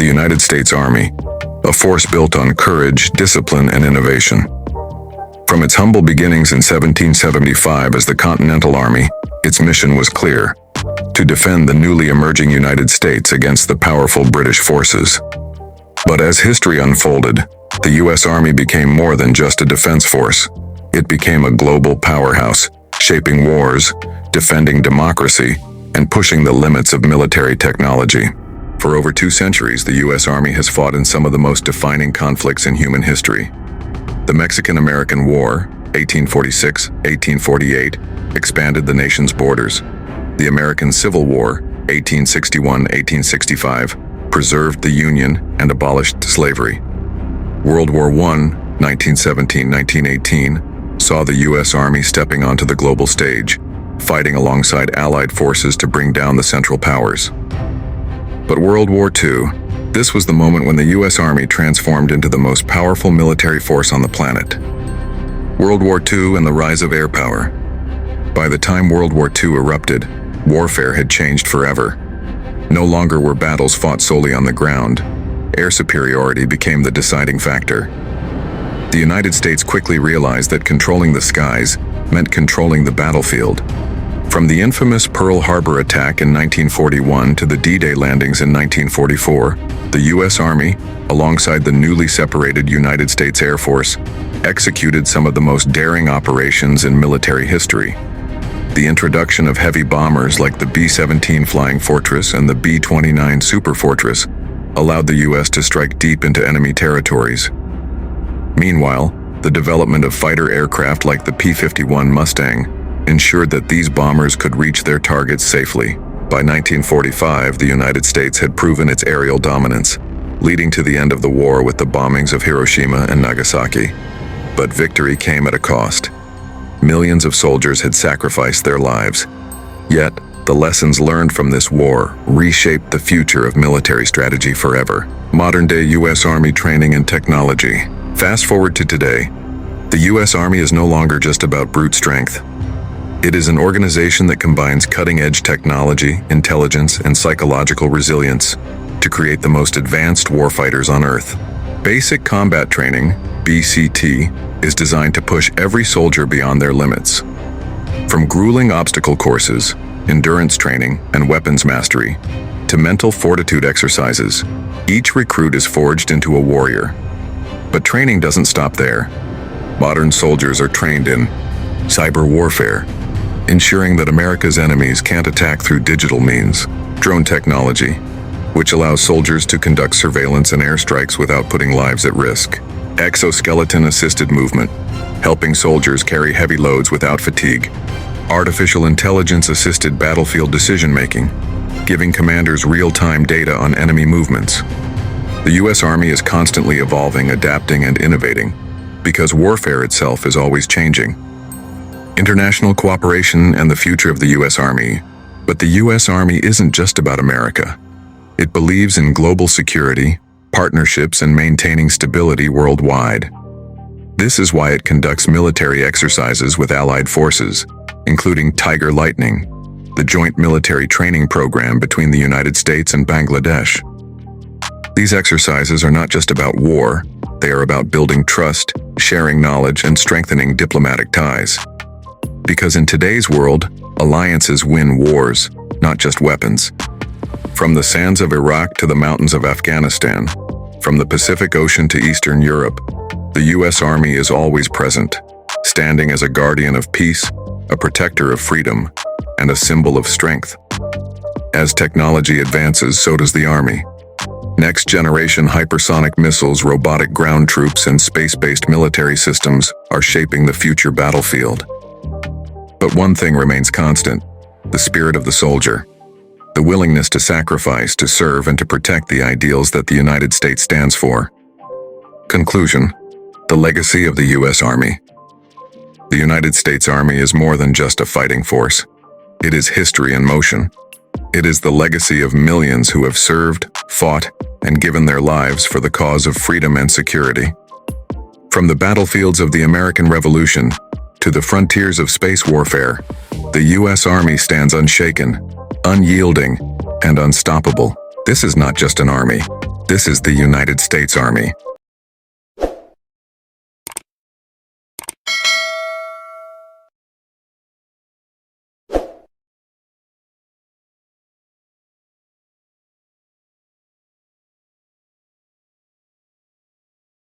the United States Army, a force built on courage, discipline, and innovation. From its humble beginnings in 1775 as the Continental Army, its mission was clear: to defend the newly emerging United States against the powerful British forces. But as history unfolded, the U.S. Army became more than just a defense force. It became a global powerhouse, shaping wars, defending democracy, and pushing the limits of military technology. For over 2 centuries, the U.S. Army has fought in some of the most defining conflicts in human history. The Mexican-American War, 1846-1848, expanded the nation's borders. The American Civil War, 1861-1865, preserved the Union and abolished slavery. World War I, 1917-1918, saw the U.S. Army stepping onto the global stage, fighting alongside Allied forces to bring down the Central Powers. But World War II, this was the moment when the U.S. Army transformed into the most powerful military force on the planet. World War II and the rise of air power. By the time World War II erupted, warfare had changed forever. No longer were battles fought solely on the ground. Air superiority became the deciding factor. The United States quickly realized that controlling the skies meant controlling the battlefield. From the infamous Pearl Harbor attack in 1941 to the D-Day landings in 1944, the U.S. Army, alongside the newly separated United States Air Force, executed some of the most daring operations in military history. The introduction of heavy bombers like the B-17 Flying Fortress and the B-29 Super Fortress allowed the U.S. to strike deep into enemy territories. Meanwhile, the development of fighter aircraft like the P-51 Mustang ensured that these bombers could reach their targets safely. By 1945, the United States had proven its aerial dominance, leading to the end of the war with the bombings of Hiroshima and Nagasaki. But victory came at a cost. Millions of soldiers had sacrificed their lives. Yet, the lessons learned from this war reshaped the future of military strategy forever. Modern-day U.S. Army training and technology. Fast forward to today, the U.S. Army is no longer just about brute strength. It is an organization that combines cutting-edge technology, intelligence, and psychological resilience to create the most advanced warfighters on Earth. Basic Combat Training, BCT, is designed to push every soldier beyond their limits. From grueling obstacle courses, endurance training, and weapons mastery, to mental fortitude exercises, each recruit is forged into a warrior. But training doesn't stop there. Modern soldiers are trained in cyber warfare, ensuring that America's enemies can't attack through digital means; drone technology, which allows soldiers to conduct surveillance and airstrikes without putting lives at risk; exoskeleton-assisted movement, helping soldiers carry heavy loads without fatigue; artificial intelligence-assisted battlefield decision-making, giving commanders real-time data on enemy movements. The U.S. Army is constantly evolving, adapting, and innovating, because warfare itself is always changing. International cooperation and the future of the U.S. Army. But the U.S. Army isn't just about America. It believes in global security, partnerships, and maintaining stability worldwide. This is why it conducts military exercises with allied forces, including Tiger Lightning, the joint military training program between the United States and Bangladesh. These exercises are not just about war, they are about building trust, sharing knowledge, and strengthening diplomatic ties. Because in today's world, alliances win wars, not just weapons. From the sands of Iraq to the mountains of Afghanistan, from the Pacific Ocean to Eastern Europe, the U.S. Army is always present, standing as a guardian of peace, a protector of freedom, and a symbol of strength. As technology advances, so does the Army. Next-generation hypersonic missiles, robotic ground troops, and space-based military systems are shaping the future battlefield. But one thing remains constant: the spirit of the soldier. The willingness to sacrifice, to serve, and to protect the ideals that the United States stands for. Conclusion: the legacy of the U.S. Army. The United States Army is more than just a fighting force. It is history in motion. It is the legacy of millions who have served, fought, and given their lives for the cause of freedom and security. From the battlefields of the American Revolution to the frontiers of space warfare, the U.S. Army stands unshaken, unyielding, and unstoppable. This is not just an army. This is the United States Army,